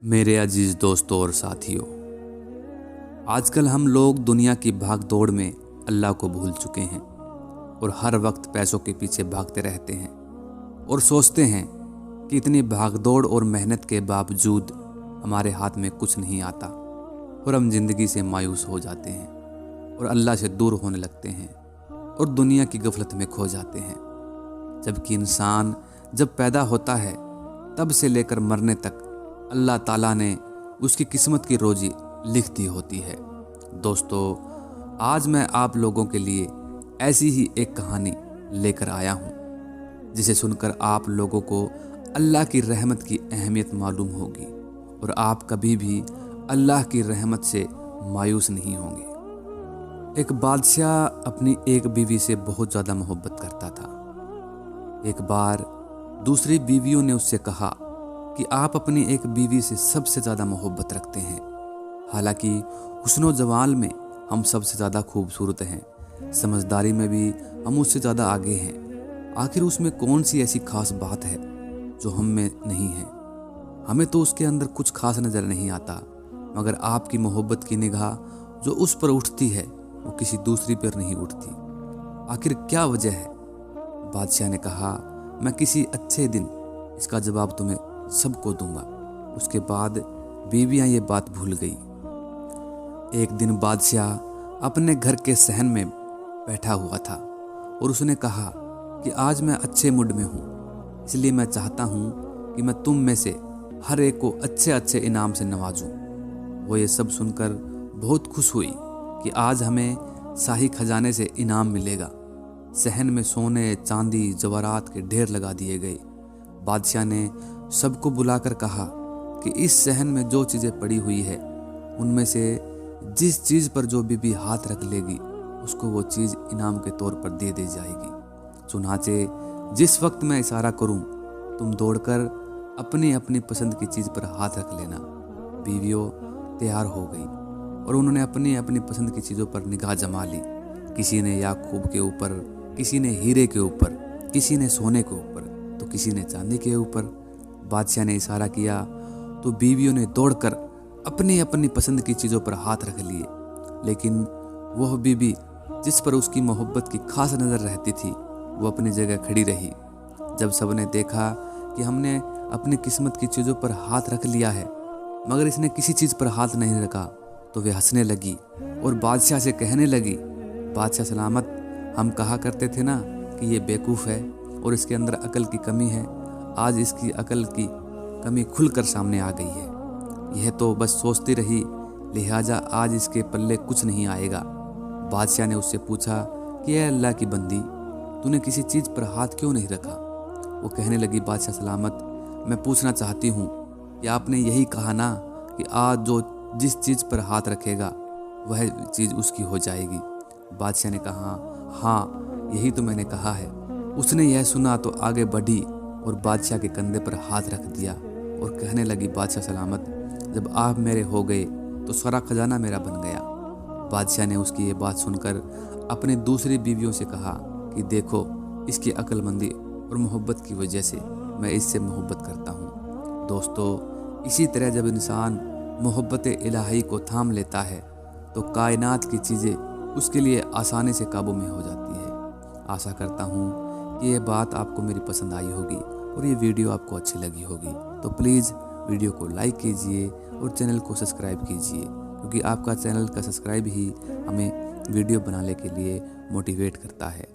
मेरे अजीज दोस्तों और साथियों, आजकल हम लोग दुनिया की भाग दौड़ में अल्लाह को भूल चुके हैं और हर वक्त पैसों के पीछे भागते रहते हैं और सोचते हैं कि इतनी भागदौड़ और मेहनत के बावजूद हमारे हाथ में कुछ नहीं आता और हम जिंदगी से मायूस हो जाते हैं और अल्लाह से दूर होने लगते हैं और दुनिया की गफलत में खो जाते हैं। जबकि इंसान जब पैदा होता है तब से लेकर मरने तक अल्लाह ताला ने उसकी किस्मत की रोजी लिख दी होती है। दोस्तों, आज मैं आप लोगों के लिए ऐसी ही एक कहानी लेकर आया हूँ जिसे सुनकर आप लोगों को अल्लाह की रहमत की अहमियत मालूम होगी और आप कभी भी अल्लाह की रहमत से मायूस नहीं होंगे। एक बादशाह अपनी एक बीवी से बहुत ज़्यादा मोहब्बत करता था। एक बार दूसरी बीवियों ने उससे कहा कि आप अपनी एक बीवी से सबसे ज़्यादा मोहब्बत रखते हैं, हालांकि हुस्न जमाल में हम सबसे ज़्यादा खूबसूरत हैं, समझदारी में भी हम उससे ज़्यादा आगे हैं। आखिर उसमें कौन सी ऐसी खास बात है जो हम में नहीं है? हमें तो उसके अंदर कुछ खास नज़र नहीं आता, मगर आपकी मोहब्बत की निगाह जो उस पर उठती है वो किसी दूसरी पर नहीं उठती। आखिर क्या वजह है? बादशाह ने कहा, मैं किसी अच्छे दिन इसका जवाब तुम्हें सबको दूंगा। उसके बाद बीवियां ये बात भूल गई। एक दिन बादशाह अपने घर के सहन में बैठा हुआ था और उसने कहा कि आज मैं अच्छे मूड में हूँ, इसलिए मैं चाहता हूँ कि मैं तुम में से हर एक को अच्छे अच्छे इनाम से नवाजूं। वो ये सब सुनकर बहुत खुश हुई कि आज हमें शाही खजाने से इनाम मिलेगा। सहन में सोने, चांदी, जवाहरात के ढेर लगा दिए गए। बादशाह ने सबको बुलाकर कहा कि इस सहन में जो चीज़ें पड़ी हुई है उनमें से जिस चीज़ पर जो बीबी हाथ रख लेगी उसको वो चीज़ इनाम के तौर पर दे दी जाएगी। चुनाचे जिस वक्त मैं इशारा करूं तुम दौड़कर अपनी अपनी पसंद की चीज़ पर हाथ रख लेना। बीवियों तैयार हो गई और उन्होंने अपनी अपनी पसंद की चीज़ों पर निगाह जमा ली। किसी ने याकूब के ऊपर, किसी ने हीरे के ऊपर, किसी ने सोने के ऊपर, तो किसी ने चांदी के ऊपर। बादशाह ने इशारा किया तो बीवियों ने दौड़कर अपनी अपनी पसंद की चीज़ों पर हाथ रख लिए, लेकिन वह बीबी जिस पर उसकी मोहब्बत की खास नज़र रहती थी वो अपनी जगह खड़ी रही। जब सबने देखा कि हमने अपनी किस्मत की चीज़ों पर हाथ रख लिया है मगर इसने किसी चीज़ पर हाथ नहीं रखा, तो वे हंसने लगी और बादशाह से कहने लगी, बादशाह सलामत, हम कहा करते थे ना कि ये बेवकूफ़ है और इसके अंदर अकल की कमी है। आज इसकी अकल की कमी खुलकर सामने आ गई है। यह तो बस सोचती रही, लिहाजा आज इसके पल्ले कुछ नहीं आएगा। बादशाह ने उससे पूछा कि ऐ अल्लाह की बंदी, तूने किसी चीज़ पर हाथ क्यों नहीं रखा? वो कहने लगी, बादशाह सलामत, मैं पूछना चाहती हूँ कि आपने यही कहा ना कि आज जो जिस चीज़ पर हाथ रखेगा वह चीज़ उसकी हो जाएगी। बादशाह ने कहा, हाँ यही तो मैंने कहा है। उसने यह सुना तो आगे बढ़ी और बादशाह के कंधे पर हाथ रख दिया और कहने लगी, बादशाह सलामत, जब आप मेरे हो गए तो सारा खजाना मेरा बन गया। बादशाह ने उसकी ये बात सुनकर अपनी दूसरी बीवियों से कहा कि देखो, इसकी अक्लमंदी और मोहब्बत की वजह से मैं इससे मोहब्बत करता हूँ। दोस्तों, इसी तरह जब इंसान मोहब्बत इलाही को थाम लेता है तो कायनात की चीज़ें उसके लिए आसानी से काबू में हो जाती है। आशा करता हूँ कि ये बात आपको मेरी पसंद आई होगी और ये वीडियो आपको अच्छी लगी होगी। तो प्लीज़ वीडियो को लाइक कीजिए और चैनल को सब्सक्राइब कीजिए, क्योंकि आपका चैनल का सब्सक्राइब ही हमें वीडियो बनाने के लिए मोटिवेट करता है।